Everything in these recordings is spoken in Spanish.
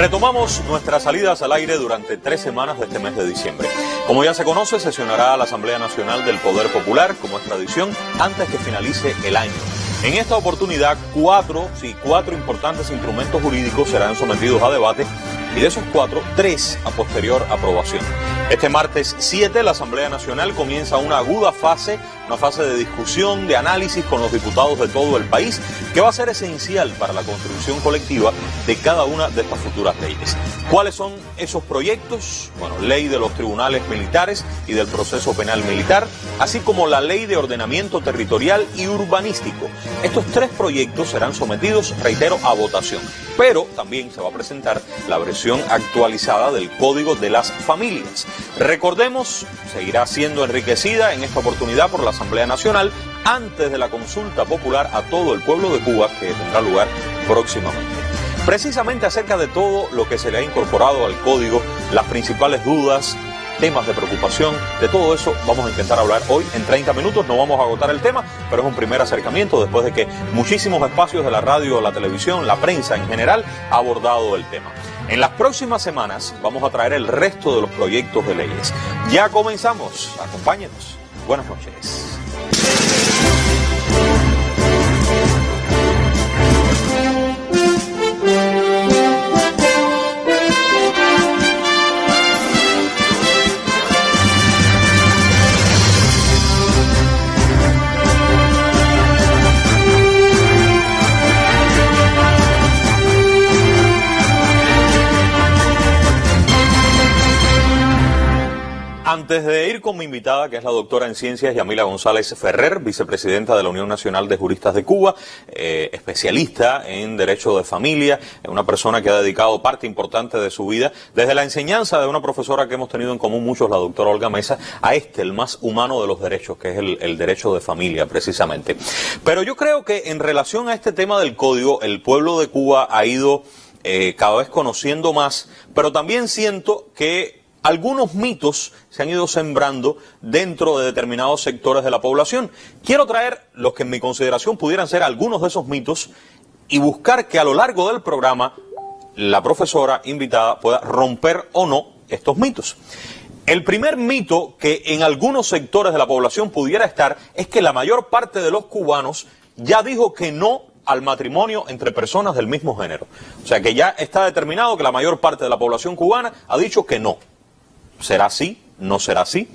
Retomamos nuestras salidas al aire durante 3 semanas de este mes de diciembre. Como ya se conoce, sesionará la Asamblea Nacional del Poder Popular, como es tradición, antes que finalice el año. En esta oportunidad, 4 importantes instrumentos jurídicos serán sometidos a debate y de esos 4, 3 a posterior aprobación. Este martes 7, la Asamblea Nacional comienza una aguda fase, una fase de discusión, de análisis con los diputados de todo el país, que va a ser esencial para la construcción colectiva de cada una de estas futuras leyes. ¿Cuáles son esos proyectos? Bueno, ley de los tribunales militares y del proceso penal militar, así como la ley de ordenamiento territorial y urbanístico. Estos 3 proyectos serán sometidos, reitero, a votación, pero también se va a presentar la versión actualizada del Código de las Familias. Recordemos, seguirá siendo enriquecida en esta oportunidad por la Asamblea Nacional antes de la consulta popular a todo el pueblo de Cuba que tendrá lugar próximamente. Precisamente acerca de todo lo que se le ha incorporado al Código, las principales dudas, temas de preocupación, de todo eso vamos a intentar hablar hoy en 30 minutos. No vamos a agotar el tema, pero es un primer acercamiento después de que muchísimos espacios de la radio, la televisión, la prensa en general ha abordado el tema. En las próximas semanas vamos a traer el resto de los proyectos de leyes. Ya comenzamos, acompáñenos. Buenas noches. Antes de ir con mi invitada, que es la doctora en Ciencias Yamila González Ferrer, vicepresidenta de la Unión Nacional de Juristas de Cuba, especialista en Derecho de Familia, una persona que ha dedicado parte importante de su vida, desde la enseñanza de una profesora que hemos tenido en común muchos, la doctora Olga Mesa, a el más humano de los derechos, que es el derecho de familia, precisamente. Pero yo creo que en relación a este tema del código, el pueblo de Cuba ha ido cada vez conociendo más, pero también siento que algunos mitos se han ido sembrando dentro de determinados sectores de la población. Quiero traer los que en mi consideración pudieran ser algunos de esos mitos y buscar que a lo largo del programa la profesora invitada pueda romper o no estos mitos. El primer mito que en algunos sectores de la población pudiera estar es que la mayor parte de los cubanos ya dijo que no al matrimonio entre personas del mismo género. O sea que ya está determinado que la mayor parte de la población cubana ha dicho que no. ¿Será así? ¿No será así?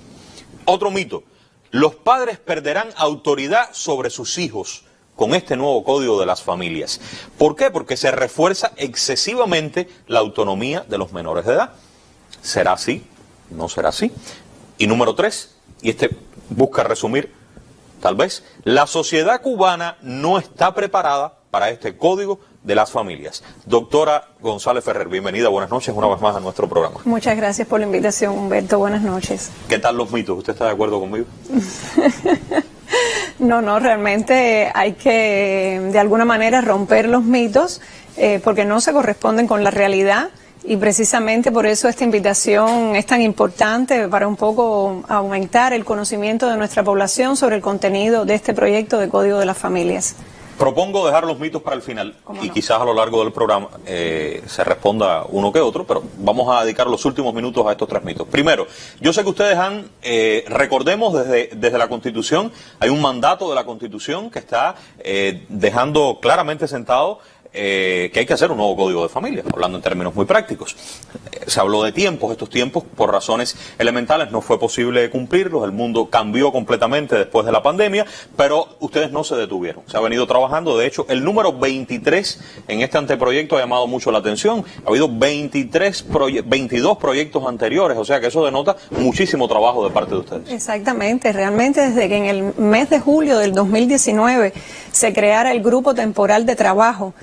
Otro mito. Los padres perderán autoridad sobre sus hijos con este nuevo Código de las Familias. ¿Por qué? Porque se refuerza excesivamente la autonomía de los menores de edad. ¿Será así? ¿No será así? Y número 3, y este busca resumir, tal vez, la sociedad cubana no está preparada para este Código de las Familias. Doctora González Ferrer, bienvenida, buenas noches una vez más a nuestro programa. Muchas gracias por la invitación, Humberto, buenas noches. ¿Qué tal los mitos? ¿Usted está de acuerdo conmigo? No, realmente hay que de alguna manera romper los mitos porque no se corresponden con la realidad y precisamente por eso esta invitación es tan importante para un poco aumentar el conocimiento de nuestra población sobre el contenido de este proyecto de Código de las Familias. Propongo dejar los mitos para el final y quizás a lo largo del programa se responda uno que otro, pero vamos a dedicar los últimos minutos a estos 3 mitos. Primero, yo sé que ustedes han, recordemos desde la Constitución, hay un mandato de la Constitución que está dejando claramente sentado que hay que hacer un nuevo Código de Familia, hablando en términos muy prácticos. Se habló de tiempos, estos tiempos por razones elementales no fue posible cumplirlos, el mundo cambió completamente después de la pandemia, pero ustedes no se detuvieron, se ha venido trabajando. De hecho, el número 23 en este anteproyecto ha llamado mucho la atención, ha habido 22 proyectos anteriores, o sea que eso denota muchísimo trabajo de parte de ustedes. Exactamente, realmente desde que en el mes de julio del 2019 se creara el Grupo Temporal de Trabajo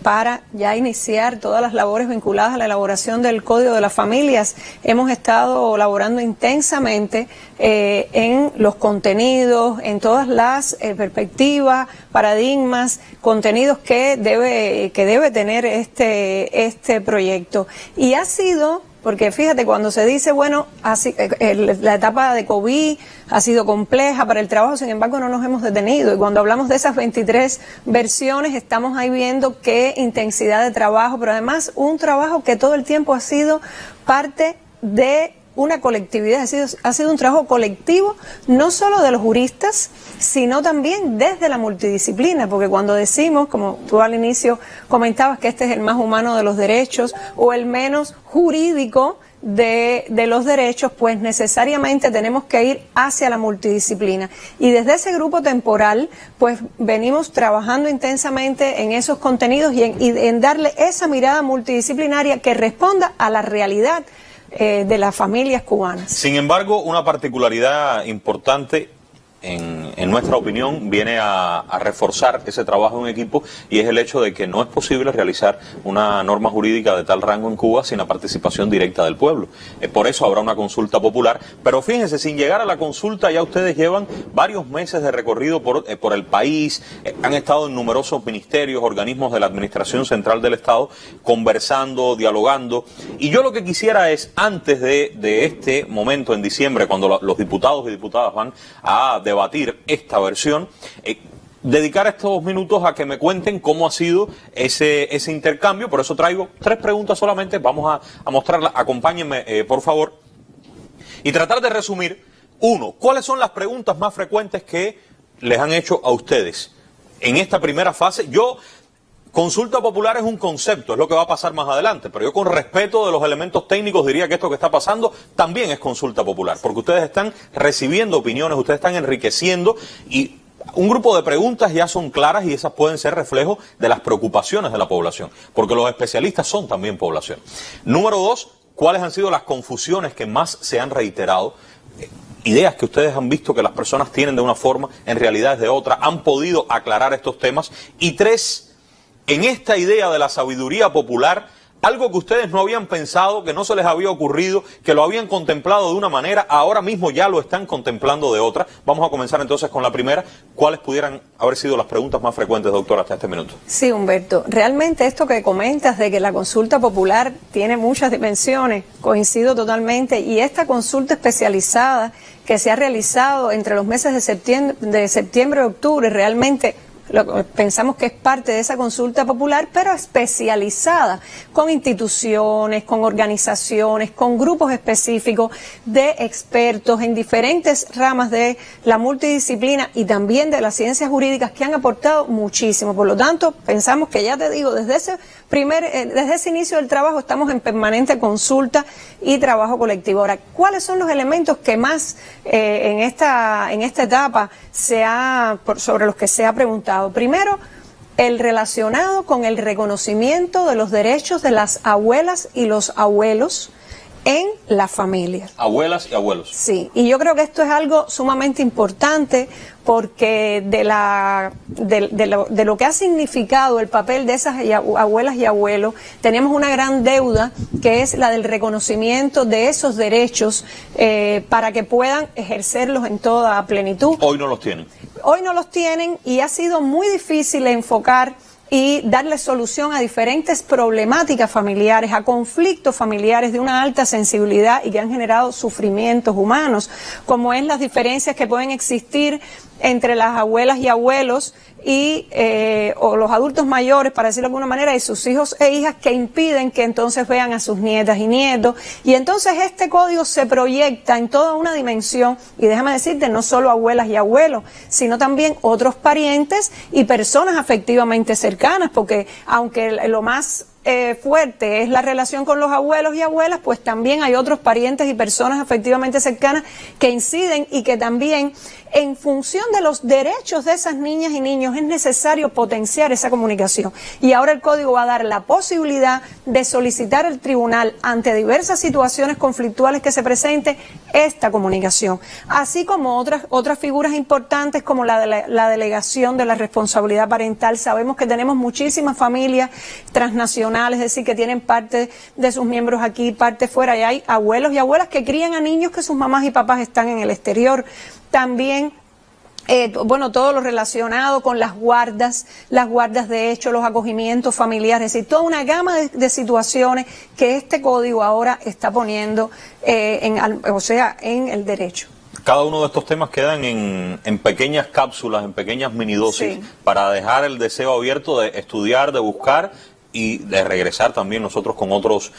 para ya iniciar todas las labores vinculadas a la elaboración del Código de las Familias. Hemos estado laborando intensamente en los contenidos, en todas las perspectivas, paradigmas, contenidos que debe tener este proyecto. Y ha sido porque fíjate, cuando se dice, bueno, así, la etapa de COVID ha sido compleja para el trabajo, sin embargo no nos hemos detenido, y cuando hablamos de esas 23 versiones estamos ahí viendo qué intensidad de trabajo, pero además un trabajo que todo el tiempo ha sido parte de una colectividad, ha sido un trabajo colectivo, no solo de los juristas, sino también desde la multidisciplina, porque cuando decimos, como tú al inicio comentabas, que este es el más humano de los derechos o el menos jurídico de los derechos, pues necesariamente tenemos que ir hacia la multidisciplina. Y desde ese grupo temporal, pues venimos trabajando intensamente en esos contenidos y en darle esa mirada multidisciplinaria que responda a la realidad de las familias cubanas. Sin embargo, una particularidad importante, en nuestra opinión, viene a reforzar ese trabajo en equipo, y es el hecho de que no es posible realizar una norma jurídica de tal rango en Cuba sin la participación directa del pueblo. Por eso habrá una consulta popular, pero fíjense, sin llegar a la consulta ya ustedes llevan varios meses de recorrido por el país, han estado en numerosos ministerios, organismos de la Administración Central del Estado, conversando, dialogando, y yo lo que quisiera es, antes de este momento en diciembre, cuando los diputados y diputadas van a debatir esta versión, dedicar estos minutos a que me cuenten cómo ha sido ese intercambio. Por eso traigo 3 preguntas solamente, vamos a mostrarlas, acompáñenme por favor, y tratar de resumir. 1, ¿cuáles son las preguntas más frecuentes que les han hecho a ustedes en esta primera fase? Consulta popular es un concepto, es lo que va a pasar más adelante, pero yo, con respeto de los elementos técnicos, diría que esto que está pasando también es consulta popular, porque ustedes están recibiendo opiniones, ustedes están enriqueciendo, y un grupo de preguntas ya son claras, y esas pueden ser reflejo de las preocupaciones de la población, porque los especialistas son también población. Número 2, ¿cuáles han sido las confusiones que más se han reiterado? Ideas que ustedes han visto que las personas tienen de una forma, en realidad es de otra, han podido aclarar estos temas. Y 3, en esta idea de la sabiduría popular, algo que ustedes no habían pensado, que no se les había ocurrido, que lo habían contemplado de una manera, ahora mismo ya lo están contemplando de otra. Vamos a comenzar entonces con la primera. ¿Cuáles pudieran haber sido las preguntas más frecuentes, doctora, hasta este minuto? Sí, Humberto, realmente esto que comentas de que la consulta popular tiene muchas dimensiones, coincido totalmente, y esta consulta especializada que se ha realizado entre los meses de septiembre y octubre, realmente pensamos que es parte de esa consulta popular, pero especializada, con instituciones, con organizaciones, con grupos específicos de expertos en diferentes ramas de la multidisciplina y también de las ciencias jurídicas, que han aportado muchísimo. Por lo tanto, pensamos que, ya te digo, desde ese inicio del trabajo estamos en permanente consulta y trabajo colectivo. Ahora, ¿cuáles son los elementos que más en esta etapa sobre los que se ha preguntado? Primero, el relacionado con el reconocimiento de los derechos de las abuelas y los abuelos en la familia. Abuelas y abuelos. Sí, y yo creo que esto es algo sumamente importante, porque de lo que ha significado el papel de esas abuelas y abuelos, tenemos una gran deuda, que es la del reconocimiento de esos derechos para que puedan ejercerlos en toda plenitud. Hoy no los tienen. Hoy no los tienen, y ha sido muy difícil enfocar y darle solución a diferentes problemáticas familiares, a conflictos familiares de una alta sensibilidad y que han generado sufrimientos humanos, como es las diferencias que pueden existir entre las abuelas y abuelos o los adultos mayores, para decirlo de alguna manera, y sus hijos e hijas, que impiden que entonces vean a sus nietas y nietos. Y entonces este código se proyecta en toda una dimensión, y déjame decirte, no solo abuelas y abuelos, sino también otros parientes y personas afectivamente cercanas, porque aunque lo más fuerte es la relación con los abuelos y abuelas, pues también hay otros parientes y personas afectivamente cercanas que inciden, y que también, en función de los derechos de esas niñas y niños, es necesario potenciar esa comunicación. Y ahora el Código va a dar la posibilidad de solicitar al tribunal, ante diversas situaciones conflictuales que se presenten, esta comunicación, así como otras figuras importantes, como la delegación de la responsabilidad parental. Sabemos que tenemos muchísimas familias transnacionales, es decir, que tienen parte de sus miembros aquí, parte fuera, y hay abuelos y abuelas que crían a niños que sus mamás y papás están en el exterior. También bueno, todo lo relacionado con las guardas de hecho, los acogimientos familiares, es decir, toda una gama de situaciones que este código ahora está poniendo en el derecho. Cada uno de estos temas quedan en pequeñas cápsulas, en pequeñas minidosis, sí, para dejar el deseo abierto de estudiar, de buscar y de regresar también nosotros con otros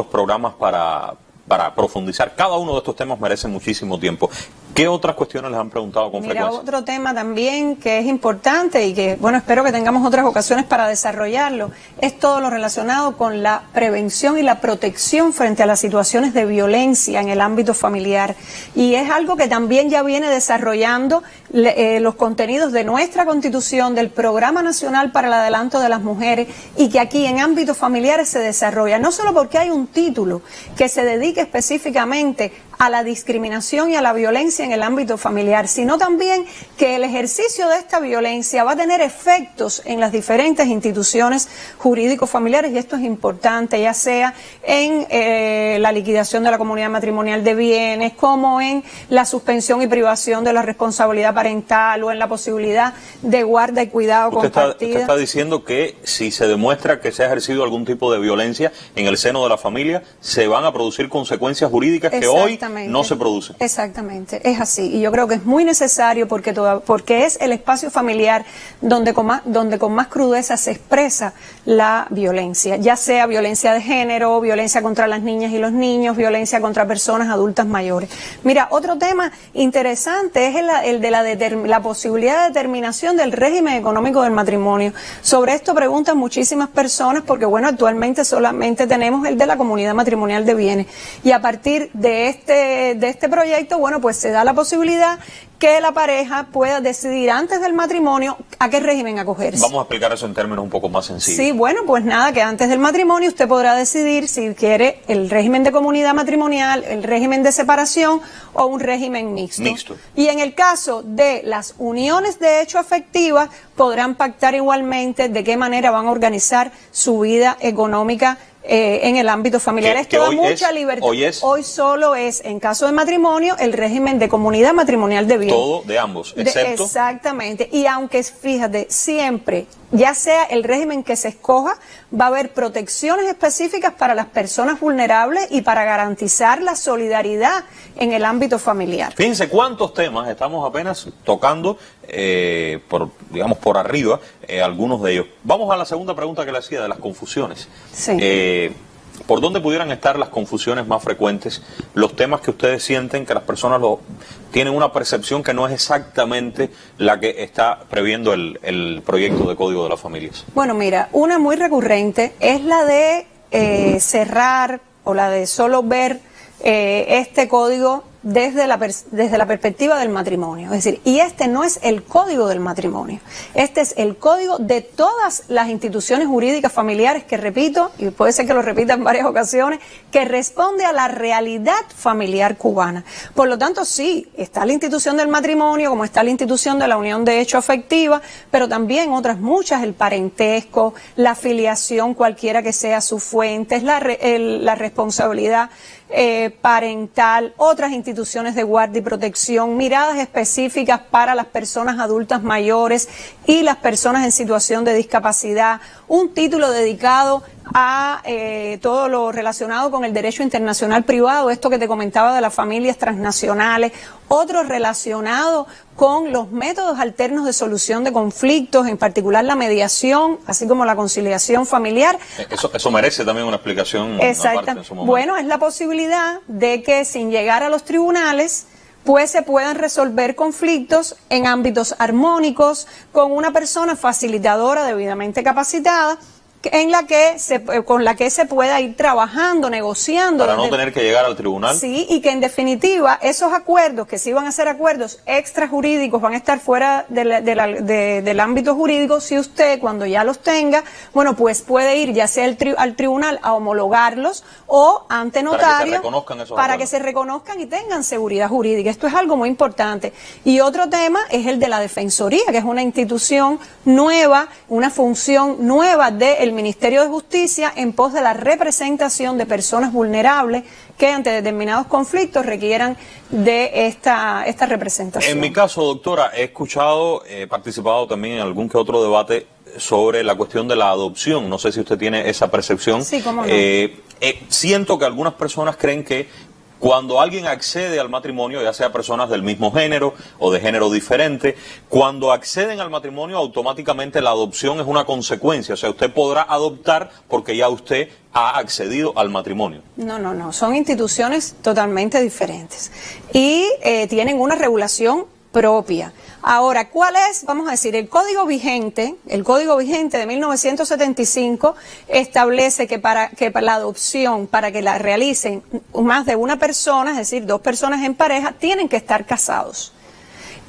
programas para profundizar. Cada uno de estos temas merece muchísimo tiempo. ¿Qué otras cuestiones les han preguntado con frecuencia? Otro tema también que es importante y que, bueno, espero que tengamos otras ocasiones para desarrollarlo, es todo lo relacionado con la prevención y la protección frente a las situaciones de violencia en el ámbito familiar. Y es algo que también ya viene desarrollando los contenidos de nuestra Constitución, del Programa Nacional para el Adelanto de las Mujeres, y que aquí en ámbitos familiares se desarrolla, no solo porque hay un título que se dedique específicamente a la discriminación y a la violencia en el ámbito familiar, sino también que el ejercicio de esta violencia va a tener efectos en las diferentes instituciones jurídicos familiares, y esto es importante, ya sea en la liquidación de la comunidad matrimonial de bienes, como en la suspensión y privación de la responsabilidad parental, o en la posibilidad de guarda y cuidado compartida. Usted está diciendo que si se demuestra que se ha ejercido algún tipo de violencia en el seno de la familia, se van a producir consecuencias jurídicas que hoy no se produce. Exactamente, es así. Y yo creo que es muy necesario porque es el espacio familiar donde con más crudeza se expresa la violencia, ya sea violencia de género, violencia contra las niñas y los niños, violencia contra personas adultas mayores. Mira, otro tema interesante es el de la posibilidad de determinación del régimen económico del matrimonio. Sobre esto preguntan muchísimas personas porque, bueno, actualmente solamente tenemos el de la comunidad matrimonial de bienes, y a partir de este proyecto, bueno, pues se da la posibilidad que la pareja pueda decidir antes del matrimonio a qué régimen acogerse. Vamos a explicar eso en términos un poco más sencillos. Sí, bueno, pues nada, que antes del matrimonio usted podrá decidir si quiere el régimen de comunidad matrimonial, el régimen de separación o un régimen mixto. Y en el caso de las uniones de hecho afectivas, podrán pactar igualmente de qué manera van a organizar su vida económica en el ámbito familiar. Esto da mucha libertad. Hoy solo es, en caso de matrimonio, el régimen de comunidad matrimonial de bienes. Todo de ambos, excepto. Exactamente. Y aunque, fíjate, siempre, ya sea el régimen que se escoja, va a haber protecciones específicas para las personas vulnerables y para garantizar la solidaridad en el ámbito familiar. Fíjense cuántos temas estamos apenas tocando, por arriba, algunos de ellos. Vamos a la segunda pregunta que le hacía, de las confusiones. Sí. ¿Por dónde pudieran estar las confusiones más frecuentes? Los temas que ustedes sienten que las personas tienen una percepción que no es exactamente la que está previendo el proyecto de Código de las Familias. Bueno, mira, una muy recurrente es la de cerrar o la de solo ver este código desde la perspectiva del matrimonio. Es decir, y este no es el código del matrimonio, este es el código de todas las instituciones jurídicas familiares que, repito, y puede ser que lo repita en varias ocasiones, que responde a la realidad familiar cubana. Por lo tanto, sí, está la institución del matrimonio, como está la institución de la unión de hecho afectiva, pero también otras muchas, el parentesco, la filiación, cualquiera que sea su fuente, es la responsabilidad parental, otras instituciones de guardia y protección, miradas específicas para las personas adultas mayores y las personas en situación de discapacidad, un título dedicado a todo lo relacionado con el derecho internacional privado, esto que te comentaba de las familias transnacionales, otro relacionado con los métodos alternos de solución de conflictos, en particular la mediación, así como la conciliación familiar. Eso merece también una explicación. Exacto. En su momento. Bueno, es la posibilidad de que sin llegar a los tribunales, pues se puedan resolver conflictos en ámbitos armónicos con una persona facilitadora debidamente capacitada, con la que se pueda ir trabajando, negociando. Para no tener que llegar al tribunal. Sí, y que en definitiva esos acuerdos, que sí van a ser acuerdos extrajurídicos, van a estar fuera del ámbito jurídico, si usted cuando ya los tenga, bueno, pues puede ir ya sea al tribunal a homologarlos o ante notario para que se reconozcan y tengan seguridad jurídica. Esto es algo muy importante. Y otro tema es el de la Defensoría, que es una institución nueva, una función nueva del Ministerio de Justicia en pos de la representación de personas vulnerables que ante determinados conflictos requieran de esta representación. En mi caso, doctora, he escuchado, he participado también en algún que otro debate sobre la cuestión de la adopción. No sé si usted tiene esa percepción. Sí, cómo no. Siento que algunas personas creen que cuando alguien accede al matrimonio, ya sea personas del mismo género o de género diferente, cuando acceden al matrimonio automáticamente la adopción es una consecuencia. O sea, usted podrá adoptar porque ya usted ha accedido al matrimonio. No, son instituciones totalmente diferentes y tienen una regulación propia. Ahora, ¿cuál es? Vamos a decir, el código vigente de 1975 establece que para la adopción, para que la realicen más de una persona, es decir, 2 personas en pareja, tienen que estar casados.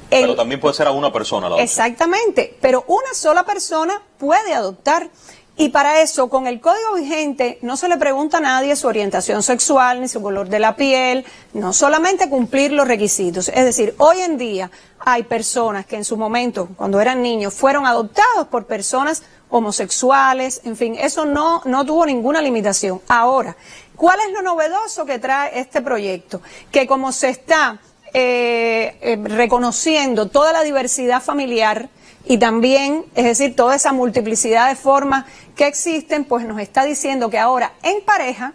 Pero también puede ser a una persona la adopción. Exactamente, pero una sola persona puede adoptar. Y para eso, con el código vigente, no se le pregunta a nadie su orientación sexual ni su color de la piel, no solamente cumplir los requisitos. Es decir, hoy en día hay personas que en su momento, cuando eran niños, fueron adoptados por personas homosexuales, en fin, eso no tuvo ninguna limitación. Ahora, ¿cuál es lo novedoso que trae este proyecto? Que como se está reconociendo toda la diversidad familiar, y también, es decir, toda esa multiplicidad de formas que existen, pues nos está diciendo que ahora en pareja,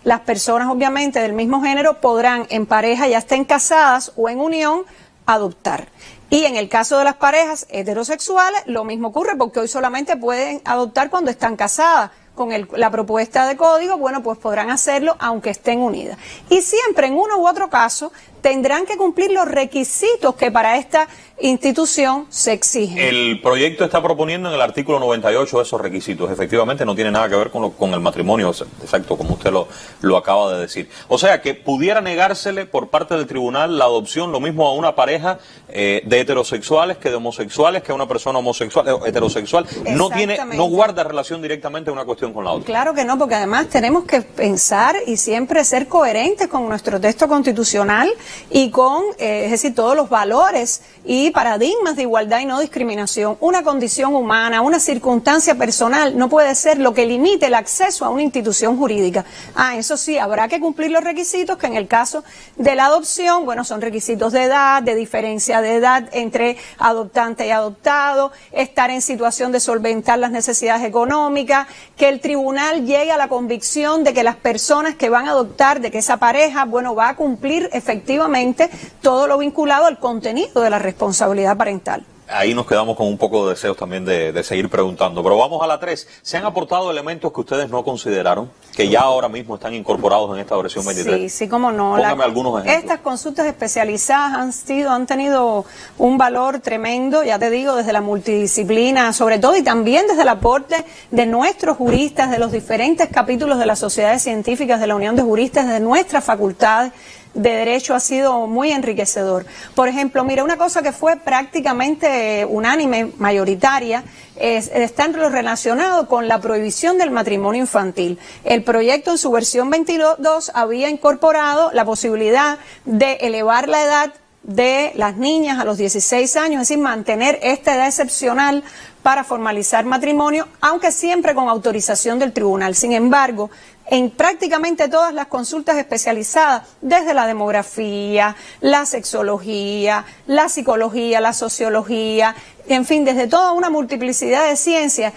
las personas obviamente del mismo género podrán en pareja, ya estén casadas o en unión, adoptar. Y en el caso de las parejas heterosexuales, lo mismo ocurre porque hoy solamente pueden adoptar cuando están casadas. Con la propuesta de código, bueno, pues podrán hacerlo aunque estén unidas. Y siempre en uno u otro caso tendrán que cumplir los requisitos que para esta institución se exigen. El proyecto está proponiendo en el artículo 98 esos requisitos. Efectivamente no tiene nada que ver con el matrimonio, exacto, como usted lo acaba de decir. O sea, que pudiera negársele por parte del tribunal la adopción lo mismo a una pareja de heterosexuales que de homosexuales, que a una persona homosexual, heterosexual. No guarda relación directamente una cuestión con la otra. Claro que no, porque además tenemos que pensar y siempre ser coherentes con nuestro texto constitucional y con, es decir, todos los valores y paradigmas de igualdad y no discriminación. Una condición humana, una circunstancia personal no puede ser lo que limite el acceso a una institución jurídica. Eso sí, habrá que cumplir los requisitos que en el caso de la adopción, bueno, son requisitos de edad, de diferencia de edad entre adoptante y adoptado, estar en situación de solventar las necesidades económicas, que el tribunal llegue a la convicción de que las personas que van a adoptar, de que esa pareja, bueno, va a cumplir efectivamente todo lo vinculado al contenido de la responsabilidad parental. Ahí nos quedamos con un poco de deseos también de seguir preguntando. Pero vamos a la 3. ¿Se han aportado elementos que ustedes no consideraron, que ya ahora mismo están incorporados en esta versión 23? Sí, cómo no. Póngame algunos ejemplos. Estas consultas especializadas han tenido un valor tremendo, ya te digo, desde la multidisciplina sobre todo, y también desde el aporte de nuestros juristas, de los diferentes capítulos de las sociedades científicas, de la Unión de Juristas, de nuestras facultades de Derecho. Ha sido muy enriquecedor. Por ejemplo, mira, una cosa que fue prácticamente unánime, mayoritaria, está en lo relacionado con la prohibición del matrimonio infantil. El proyecto en su versión 22 había incorporado la posibilidad de elevar la edad de las niñas a los 16 años, es decir, mantener esta edad excepcional para formalizar matrimonio, aunque siempre con autorización del tribunal. Sin embargo, en prácticamente todas las consultas especializadas, desde la demografía, la sexología, la psicología, la sociología, en fin, desde toda una multiplicidad de ciencias,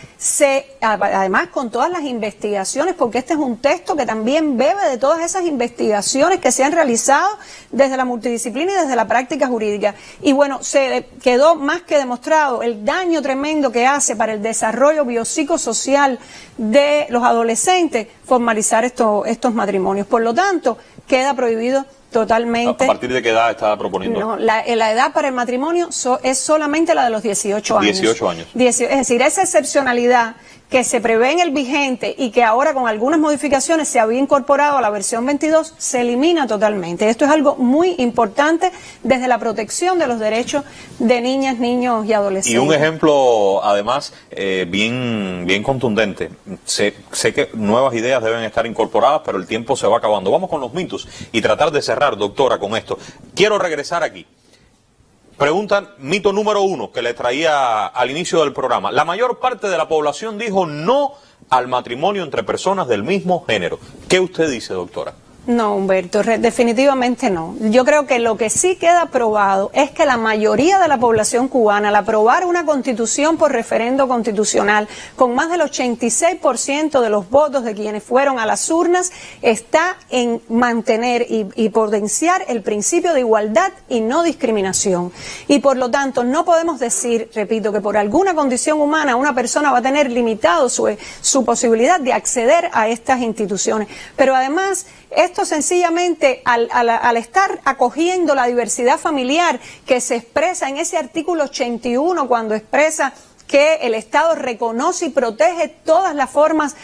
además con todas las investigaciones, porque este es un texto que también bebe de todas esas investigaciones que se han realizado desde la multidisciplina y desde la práctica jurídica. Y bueno, se quedó más que demostrado el daño tremendo que hace para el desarrollo biopsicosocial de los adolescentes formalizar estos matrimonios. Por lo tanto, queda prohibido totalmente. ¿A partir de qué edad está proponiendo? No, la edad para el matrimonio es solamente la de los 18 años. 18 años. Es decir, esa excepcionalidad que se prevé en el vigente y que ahora con algunas modificaciones se había incorporado a la versión 22, se elimina totalmente. Esto es algo muy importante desde la protección de los derechos de niñas, niños y adolescentes. Y un ejemplo, además, bien contundente. Sé que nuevas ideas deben estar incorporadas, pero el tiempo se va acabando. Vamos con los mitos y tratar de cerrar, doctora, con esto. Quiero regresar aquí. Preguntan, mito número 1 que le traía al inicio del programa. La mayor parte de la población dijo no al matrimonio entre personas del mismo género. ¿Qué usted dice, doctora? No, Humberto, definitivamente no. Yo creo que lo que sí queda probado es que la mayoría de la población cubana, al aprobar una constitución por referendo constitucional, con más del 86% de los votos de quienes fueron a las urnas, está en mantener y potenciar el principio de igualdad y no discriminación. Y por lo tanto, no podemos decir, repito, que por alguna condición humana una persona va a tener limitado su posibilidad de acceder a estas instituciones. Pero además, esto sencillamente, al estar acogiendo la diversidad familiar que se expresa en ese artículo 81, cuando expresa que el Estado reconoce y protege todas las formas,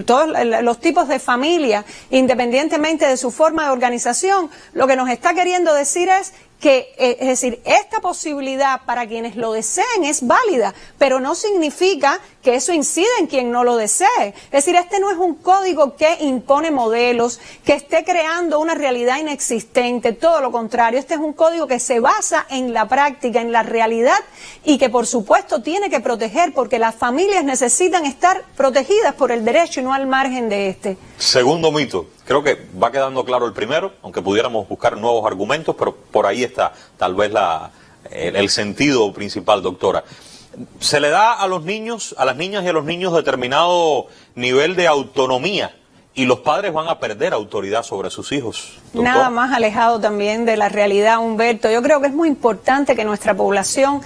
todos los tipos de familia, independientemente de su forma de organización, lo que nos está queriendo decir es que, es decir, esta posibilidad para quienes lo deseen es válida, pero no significa que eso incide en quien no lo desee. Es decir, este no es un código que impone modelos, que esté creando una realidad inexistente, todo lo contrario, este es un código que se basa en la práctica, en la realidad, y que por supuesto tiene que proteger, porque las familias necesitan estar protegidas por el derecho y no al margen de este. Segundo mito. Creo que va quedando claro el primero, aunque pudiéramos buscar nuevos argumentos, pero por ahí está tal vez el sentido principal, doctora. Se le da a los niños, a las niñas y a los niños determinado nivel de autonomía y los padres van a perder autoridad sobre sus hijos. Doctora. Nada más alejado también de la realidad, Humberto. Yo creo que es muy importante que nuestra población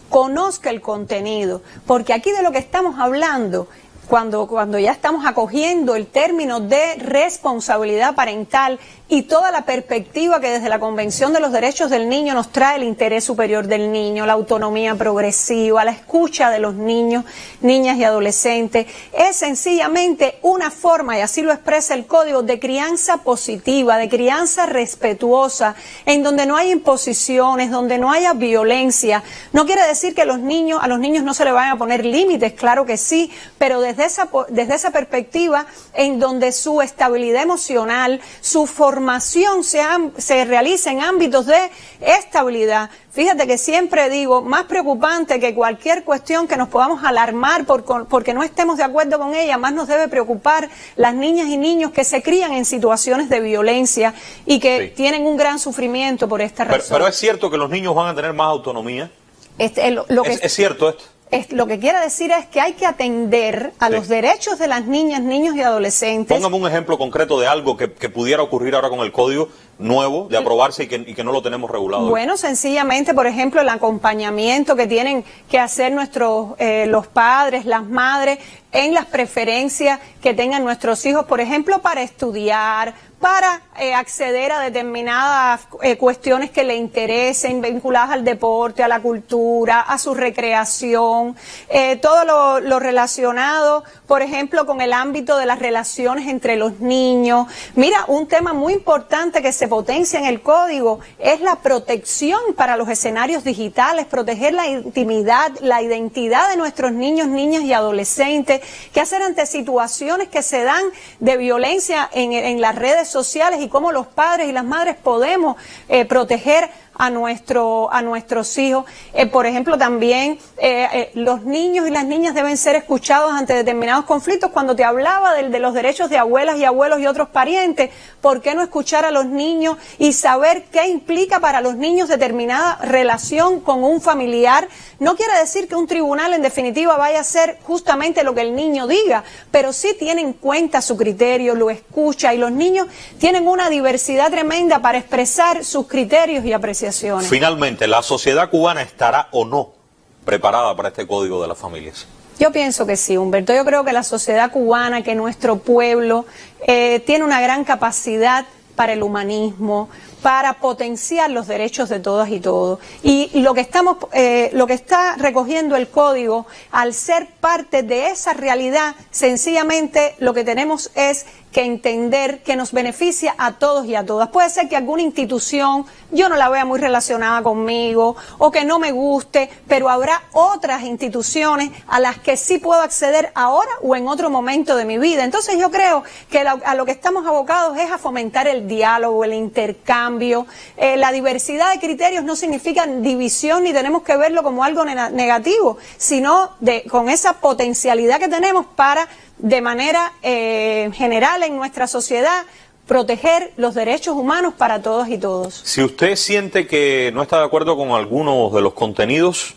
conozca el contenido, porque aquí de lo que estamos hablando, cuando ya estamos acogiendo el término de responsabilidad parental y toda la perspectiva que desde la Convención de los Derechos del Niño nos trae el interés superior del niño, la autonomía progresiva, la escucha de los niños, niñas y adolescentes, es sencillamente una forma, y así lo expresa el Código, de crianza positiva, de crianza respetuosa, en donde no hay imposiciones, donde no haya violencia. No quiere decir que a los niños no se le vayan a poner límites, claro que sí, pero desde esa perspectiva en donde su estabilidad emocional, su formación se realiza en ámbitos de estabilidad. Fíjate que siempre digo, más preocupante que cualquier cuestión que nos podamos alarmar porque no estemos de acuerdo con ella, más nos debe preocupar las niñas y niños que se crían en situaciones de violencia y que tienen un gran sufrimiento por esta razón. Pero es cierto que los niños van a tener más autonomía. ¿Es cierto esto? Lo que quiere decir es que hay que atender a los derechos de las niñas, niños y adolescentes. Póngame un ejemplo concreto de algo que pudiera ocurrir ahora con el código nuevo de aprobarse y que no lo tenemos regulado. Bueno, sencillamente, por ejemplo, el acompañamiento que tienen que hacer los padres, las madres, en las preferencias que tengan nuestros hijos, por ejemplo, para estudiar, para acceder a determinadas cuestiones que le interesen, vinculadas al deporte, a la cultura, a su recreación, todo lo relacionado, por ejemplo, con el ámbito de las relaciones entre los niños. Mira, un tema muy importante que se potencia en el código es la protección para los escenarios digitales, proteger la intimidad, la identidad de nuestros niños, niñas y adolescentes, qué hacer ante situaciones que se dan de violencia en las redes sociales y cómo los padres y las madres podemos proteger a nuestros hijos. Por ejemplo, también los niños y las niñas deben ser escuchados ante determinados conflictos. Cuando te hablaba de los derechos de abuelas y abuelos y otros parientes, ¿por qué no escuchar a los niños y saber qué implica para los niños determinada relación con un familiar? No quiere decir que un tribunal en definitiva vaya a hacer justamente lo que el niño diga, pero sí tiene en cuenta su criterio, lo escucha, y los niños tienen una diversidad tremenda para expresar sus criterios y apreciaciones. Finalmente, ¿la sociedad cubana estará o no preparada para este Código de las Familias? Yo pienso que sí, Humberto. Yo creo que la sociedad cubana, que nuestro pueblo, tiene una gran capacidad para el humanismo, para potenciar los derechos de todas y todos. Y lo que está recogiendo el código, al ser parte de esa realidad, sencillamente lo que tenemos es que entender que nos beneficia a todos y a todas. Puede ser que alguna institución yo no la vea muy relacionada conmigo o que no me guste, pero habrá otras instituciones a las que sí puedo acceder ahora o en otro momento de mi vida. Entonces yo creo que a lo que estamos abocados es a fomentar el diálogo, el intercambio. La diversidad de criterios no significa división ni tenemos que verlo como algo negativo, sino con esa potencialidad que tenemos para, de manera general en nuestra sociedad, proteger los derechos humanos para todas y todos. Si usted siente que no está de acuerdo con algunos de los contenidos,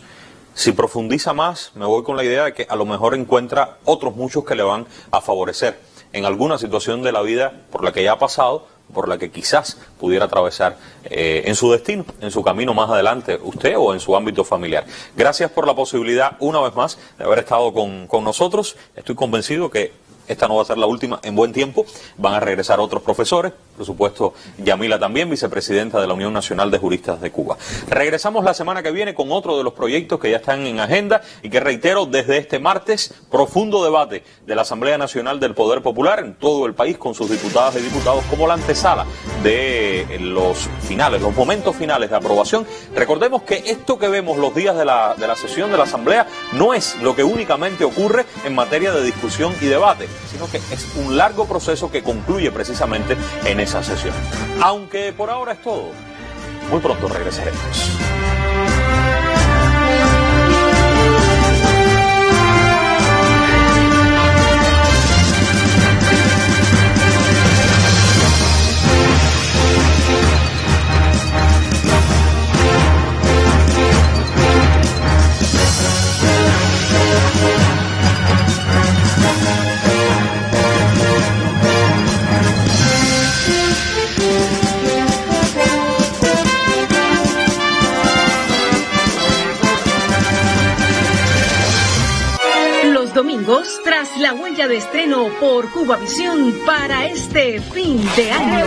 si profundiza más, me voy con la idea de que a lo mejor encuentra otros muchos que le van a favorecer en alguna situación de la vida por la que ya ha pasado, por la que quizás pudiera atravesar en su destino, en su camino más adelante, usted o en su ámbito familiar. Gracias por la posibilidad, una vez más, de haber estado con nosotros. Estoy convencido que esta no va a ser la última en buen tiempo. Van a regresar otros profesores, por supuesto Yamila también, vicepresidenta de la Unión Nacional de Juristas de Cuba. Regresamos la semana que viene con otro de los proyectos que ya están en agenda y que, reitero, desde este martes, profundo debate de la Asamblea Nacional del Poder Popular en todo el país con sus diputadas y diputados como la antesala de los finales, los momentos finales de aprobación. Recordemos que esto que vemos los días de la sesión de la Asamblea no es lo que únicamente ocurre en materia de discusión y debate, sino que es un largo proceso que concluye precisamente en esa sesión. Aunque por ahora es todo, muy pronto regresaremos. Domingos, tras la huella de estreno por Cubavisión para este fin de año.